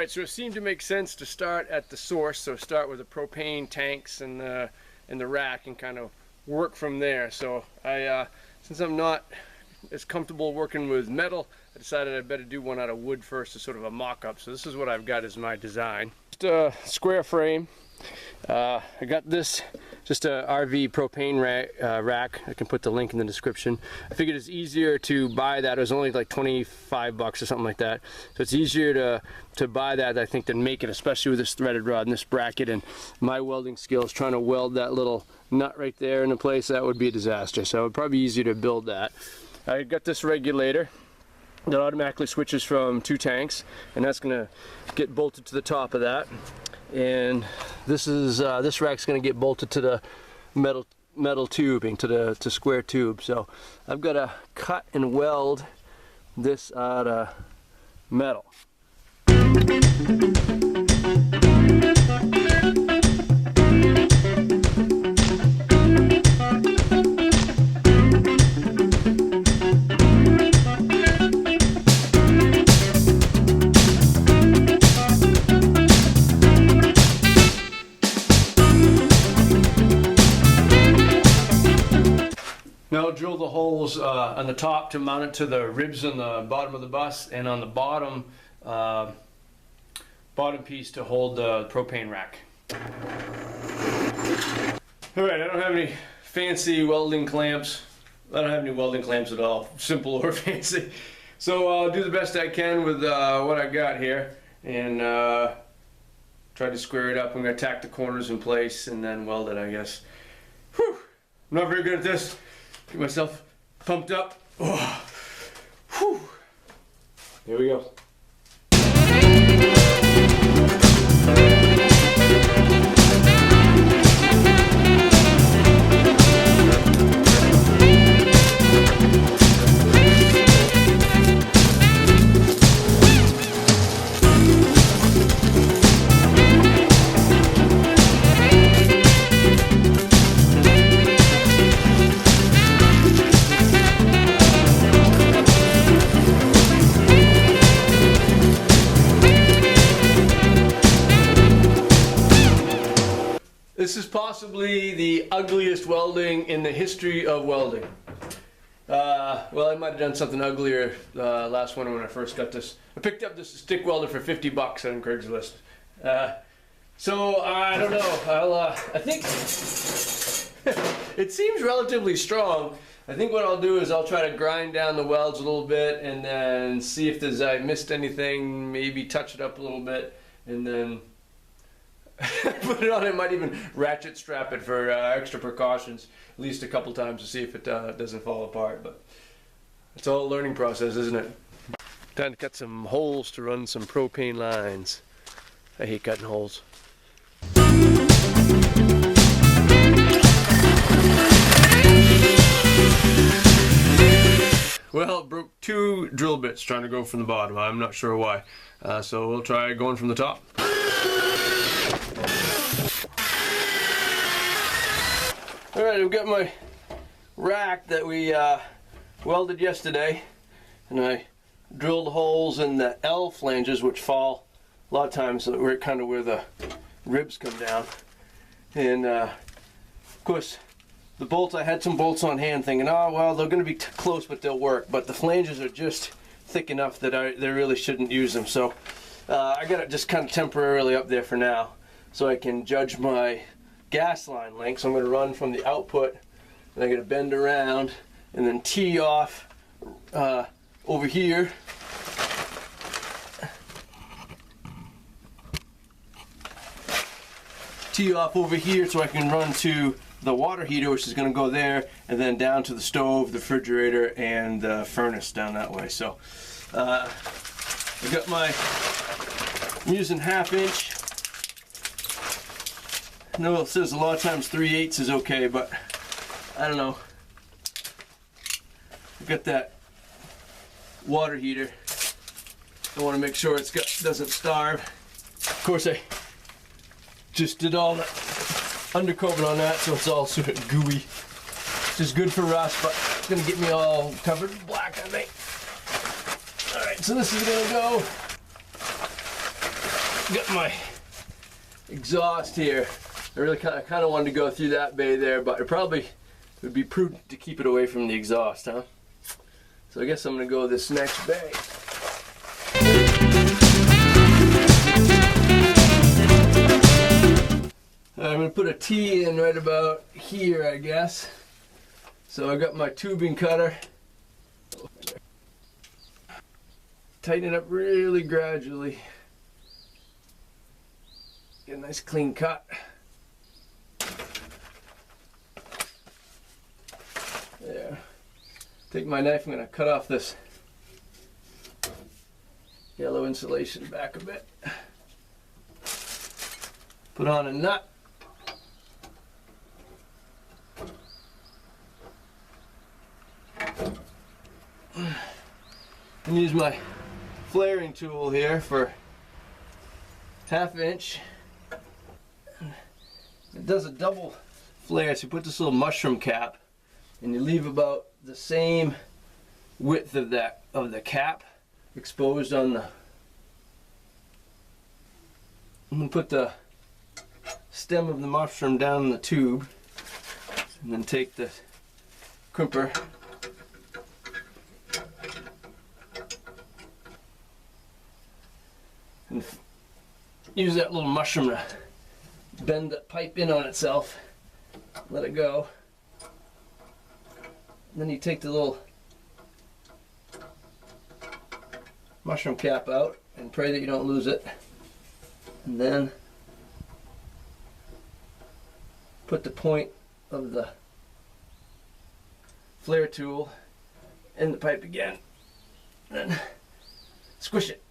Alright, so it seemed to make sense to start at the source, so start with the propane tanks and the rack and kind of work from there. So since I'm not as comfortable working with metal, I decided I'd better do one out of wood first as sort of a mock-up. So this is what I've got as my design. Just a square frame. I got this, just a RV propane rack. I can put the link in the description. I figured it's easier to buy that. It was only like 25 bucks or something like that. So it's easier to buy that, I think, than make it, especially with this threaded rod and this bracket. And my welding skills, trying to weld that little nut right there into place, that would be a disaster. So it would probably be easier to build that. I got this regulator that automatically switches from 2 tanks, and that's going to get bolted to the top of that. And this rack's going to get bolted to the metal tubing, to square tube. So I've got to cut and weld this out of metal. Now I'll drill the holes on the top to mount it to the ribs on the bottom of the bus, and on the bottom piece to hold the propane rack. Alright, I don't have any fancy welding clamps. I don't have any welding clamps at all, simple or fancy. So I'll do the best I can with what I got here, and try to square it up. I'm going to tack the corners in place and then weld it, I guess. Whew. I'm not very good at this. Get myself pumped up. Oh. Whew. Here we go. This is possibly the ugliest welding in the history of welding. Well, I might have done something uglier last winter when I first got this. I picked up this stick welder for 50 bucks on Craigslist. So I don't know. I think it seems relatively strong. I think what I'll do is I'll try to grind down the welds a little bit and then see if I missed anything, maybe touch it up a little bit, and then put it on. I might even ratchet strap it for extra precautions, at least a couple times, to see if it doesn't fall apart. But it's all a learning process, isn't it? Time to cut some holes to run some propane lines. I hate cutting holes. Well, it broke 2 drill bits trying to go from the bottom. I'm not sure why. So we'll try going from the top. Alright, I've got my rack that we welded yesterday, and I drilled holes in the L flanges, which fall a lot of times kind of where the ribs come down. And of course, the bolts, I had some bolts on hand thinking, oh well, they're going to be close but they'll work, but the flanges are just thick enough that they really shouldn't use them. So I got it just kind of temporarily up there for now so I can judge my gas line length. So I'm going to run from the output, and I'm going to bend around and then tee off over here. Tee off over here so I can run to the water heater, which is going to go there, and then down to the stove, the refrigerator, and the furnace down that way. So I got my, I'm using 1/2 inch. I know it says a lot of times 3/8 is okay, but I don't know. I've got that water heater. I want to make sure it doesn't starve. Of course, I just did all the undercoat on that, so it's all sort of gooey, which is good for rust, but it's going to get me all covered in black, I think. Alright, so this is going to go got my exhaust here. I really kind of wanted to go through that bay there, but it probably would be prudent to keep it away from the exhaust, huh? So I guess I'm gonna go this next bay. I'm gonna put a T in right about here, I guess. So I got my tubing cutter. Tighten it up really gradually. Get a nice clean cut. There. Take my knife, I'm going to cut off this yellow insulation back a bit. Put on a nut. And use my flaring tool here for 1/2 inch. It does a double flare, so you put this little mushroom cap and you leave about the same width of the cap exposed on the. I'm going to put the stem of the mushroom down in the tube and then take the crimper and use that little mushroom to bend the pipe in on itself, let it go. And then you take the little mushroom cap out and pray that you don't lose it. And then put the point of the flare tool in the pipe again. And then squish it.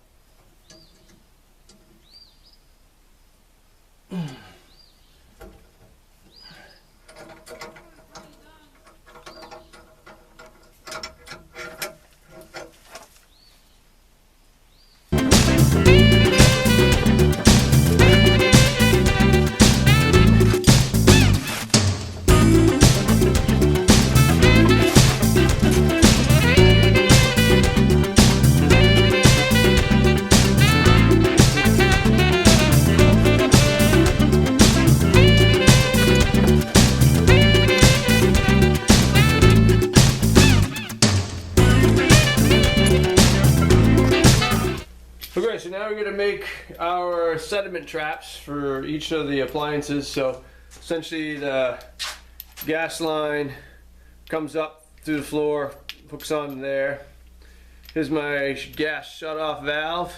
Okay, so now we're going to make our sediment traps for each of the appliances. So essentially the gas line comes up through the floor, hooks on there. Here's my gas shut-off valve,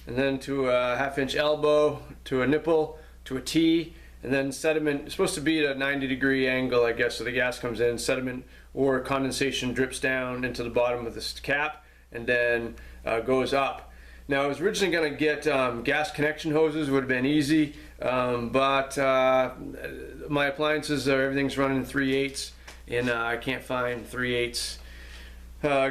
and then to a 1/2 inch elbow, to a nipple, to a T, and then sediment. It's supposed to be at a 90-degree angle, I guess, so the gas comes in, sediment or condensation drips down into the bottom of this cap, and then goes up. Now I was originally going to get gas connection hoses, would have been easy, but my appliances, everything's running 3/8, and I can't find 3/8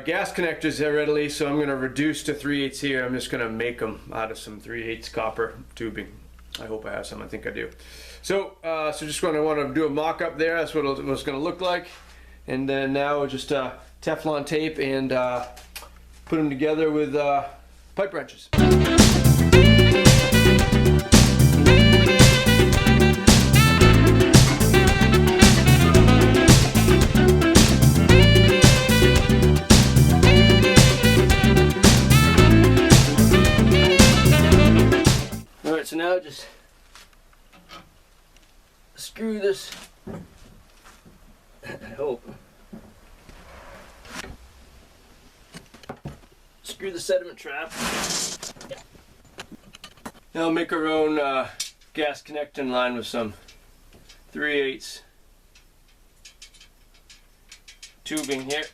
gas connectors readily, so I'm going to reduce to 3/8 here. I'm just going to make them out of some 3/8 copper tubing. I hope I have some, I think I do. So, just want to do a mock-up there. That's what it's going to look like. And then now just Teflon tape and put them together with pipe wrenches. Alright, so now just screw this, I hope. Screw the sediment trap. Now make our own gas connecting line with some 3/8 tubing here.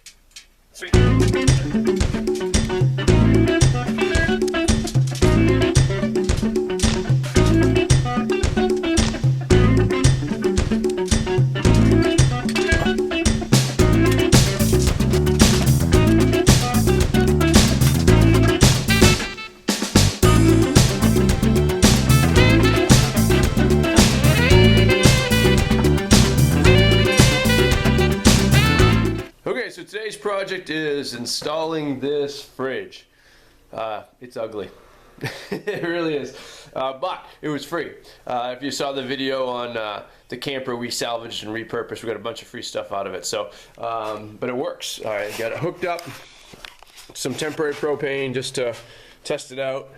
So today's project is installing this fridge. It's ugly. It really is. but it was free. If you saw the video on the camper we salvaged and repurposed, we got a bunch of free stuff out of it. So, but it works. All right, got it hooked up. Some temporary propane just to test it out.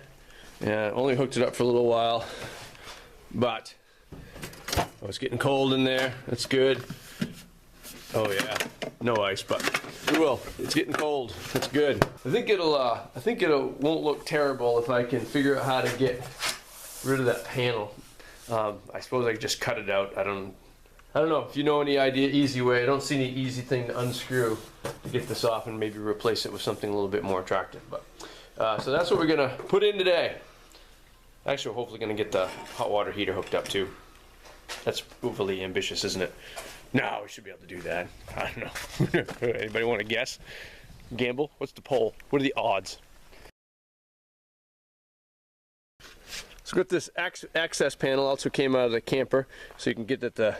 Yeah, only hooked it up for a little while, but oh, it's getting cold in there. That's good. Oh yeah, no ice, but it will. It's getting cold. That's good. I think it'll won't look terrible if I can figure out how to get rid of that panel. I suppose I could just cut it out. I don't know if you know any idea, easy way. I don't see any easy thing to unscrew to get this off and maybe replace it with something a little bit more attractive. But so that's what we're gonna put in today. Actually, we're hopefully gonna get the hot water heater hooked up too. That's overly ambitious, isn't it? No, we should be able to do that. I don't know. Anybody want to guess? Gamble? What's the poll? What are the odds? So got this access panel also came out of the camper, so you can get at the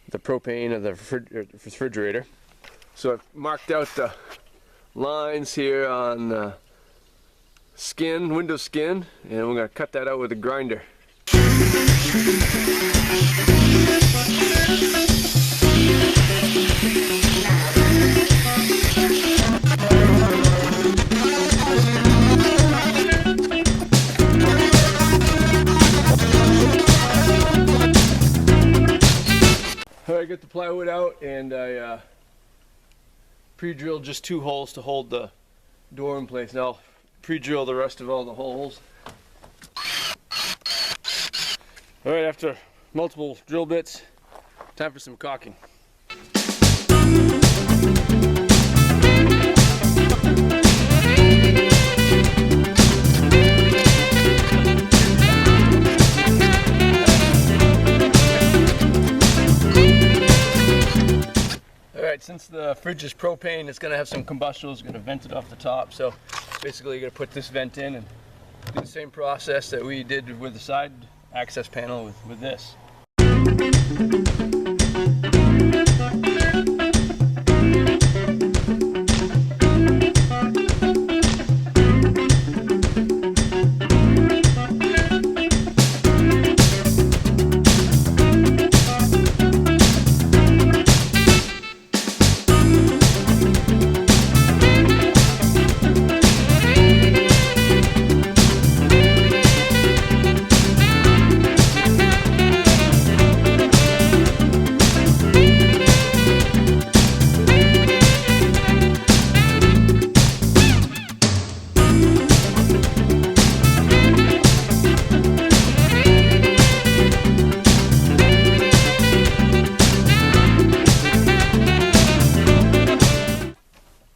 propane of the refrigerator. So I've marked out the lines here on the skin, window skin, and we're going to cut that out with a grinder. I got the plywood out, and I pre-drilled just 2 holes to hold the door in place. Now I'll pre-drill the rest of all the holes. Alright, after multiple drill bits, time for some caulking. Since the fridge is propane, it's going to have some combustion. It's going to vent it off the top. So basically you're going to put this vent in and do the same process that we did with the side access panel with this.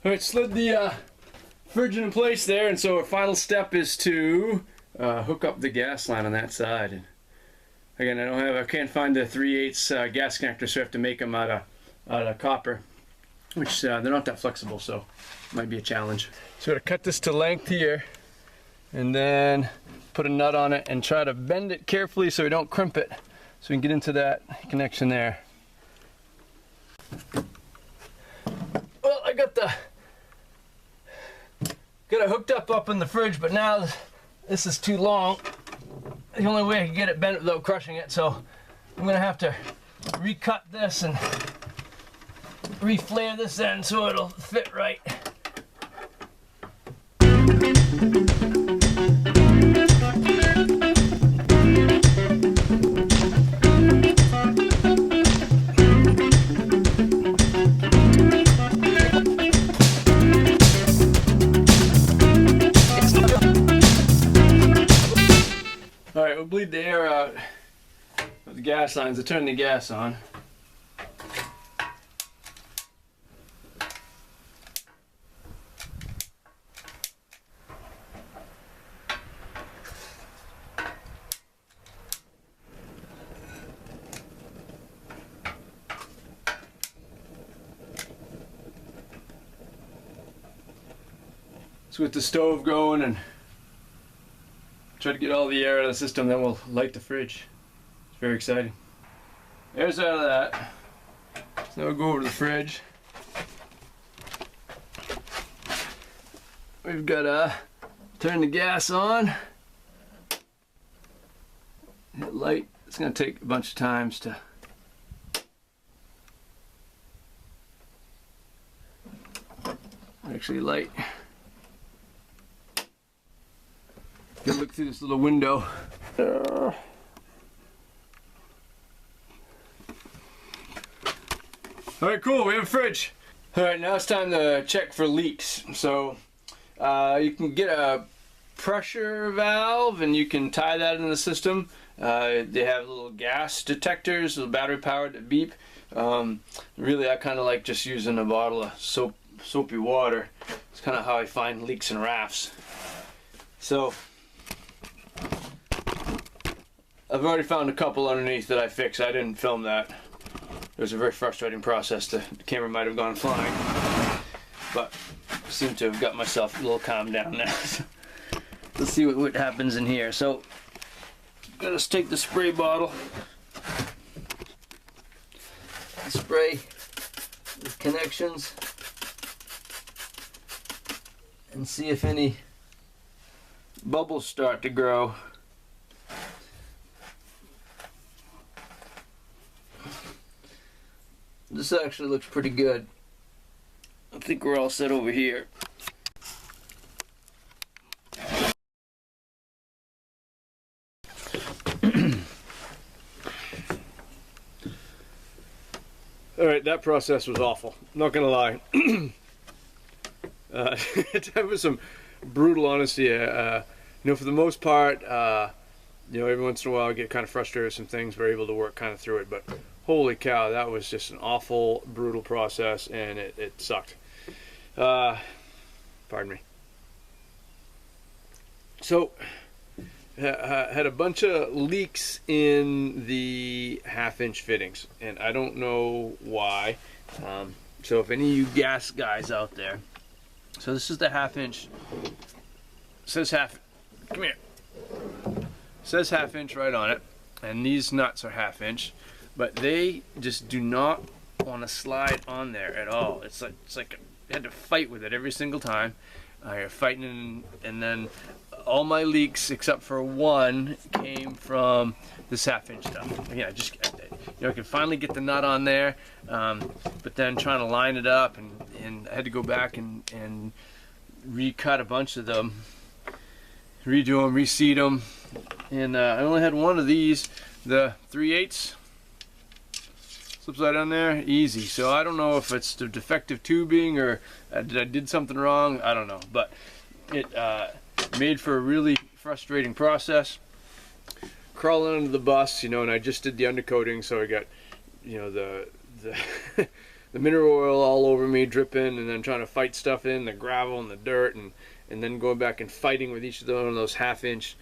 Alright, slid the fridge in place there, and so our final step is to hook up the gas line on that side. And again, I can't find the 3/8 gas connector, so I have to make them out of copper, which they're not that flexible, so it might be a challenge. So I'm gonna cut this to length here, and then put a nut on it and try to bend it carefully so we don't crimp it, so we can get into that connection there. Well, I got it hooked up in the fridge, but now this is too long. The only way I can get it bent without crushing it, so I'm gonna have to recut this and reflare this end so it'll fit right. Alright, we'll bleed the air out of the gas lines to turn the gas on. Let's get the stove going and try to get all the air out of the system, then we'll light the fridge. It's very exciting. Air's out of that. So now we'll go over to the fridge. We've got to turn the gas on. hit light. It's going to take a bunch of times to actually light. Good look through this little window. Alright, cool, we have a fridge. Alright, now it's time to check for leaks. So you can get a pressure valve and you can tie that in the system. They have little gas detectors, little battery powered that beep. Really, I kind of like just using a bottle of soapy water. It's kind of how I find leaks in rafts. So I've already found a couple underneath that I fixed. I didn't film that. It was a very frustrating process. The camera might have gone flying, but I seem to have got myself a little calmed down now. Let's see what happens in here. So, gotta take the spray bottle, spray the connections, and see if any bubbles start to grow. This actually looks pretty good. I think we're all set over here. Alright, that process was awful. Not gonna lie. That was some brutal honesty. You know, for the most part, you know, every once in a while I get kind of frustrated with some things, we're able to work kind of through it, but holy cow, that was just an awful, brutal process, and it sucked. Pardon me. So, had a bunch of leaks in the half-inch fittings, and I don't know why. So if any of you gas guys out there, so this is the half-inch. Says come here. Says half-inch right on it, and these nuts are half-inch. But they just do not want to slide on there at all. It's like I had to fight with it every single time. You're fighting, and then all my leaks except for one came from this half-inch stuff. Again, I could finally get the nut on there, but then trying to line it up, and I had to go back and recut a bunch of them, redo them, reseat them, and I only had one of these, the 3/8. Slips right on there, easy. So I don't know if it's the defective tubing or I did something wrong. I don't know, but it made for a really frustrating process. Crawling under the bus, you know, and I just did the undercoating, so I got, you know, the the mineral oil all over me, dripping, and then trying to fight stuff in the gravel and the dirt, and then going back and fighting with each of those half-inch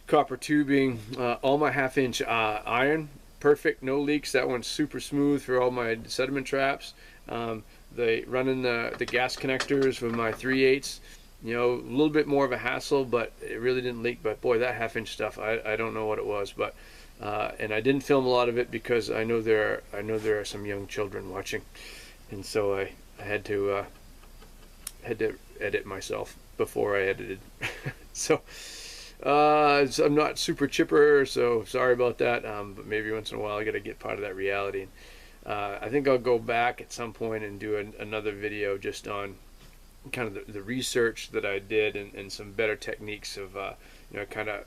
copper tubing. All my half-inch iron. Perfect, no leaks. That one's super smooth for all my sediment traps. They running the gas connectors with my 3/8. You know, a little bit more of a hassle, but it really didn't leak. But boy, that half-inch stuff, I don't know what it was. But and I didn't film a lot of it because I know there are some young children watching, and so I had to edit myself before I edited. So. I'm not super chipper, so sorry about that, but maybe once in a while I gotta get part of that reality. I think I'll go back at some point and do another video just on kind of the research that I did and some better techniques of you know, kind of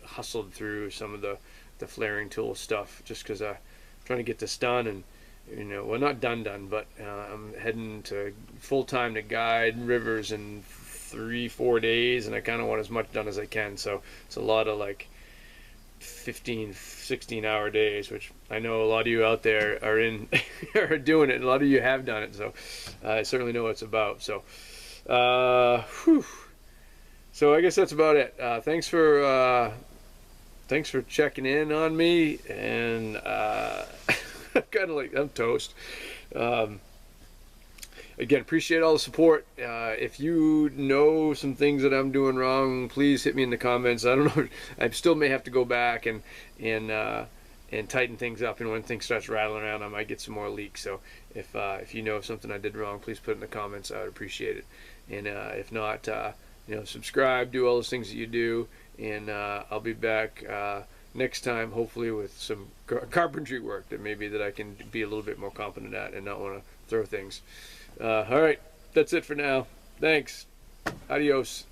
hustled through some of the flaring tool stuff just because I'm trying to get this done, and you know, well, not done, but I'm heading to full-time to guide rivers in 3-4 days, and I kind of want as much done as I can. So it's a lot of like 15-16 hour days, which I know a lot of you out there are in are doing it. A lot of you have done it, so I certainly know what it's about. So so I guess that's about it. Thanks for checking in on me, and kind of like I'm toast. Again, appreciate all the support. If you know some things that I'm doing wrong, please hit me in the comments. I don't know. I still may have to go back and tighten things up. And when things starts rattling around, I might get some more leaks. So if you know something I did wrong, please put it in the comments. I would appreciate it. And if not, you know, subscribe, do all those things that you do, and I'll be back next time, hopefully with some carpentry work that I can be a little bit more competent at and not want to throw things. All right, that's it for now. Thanks. Adios.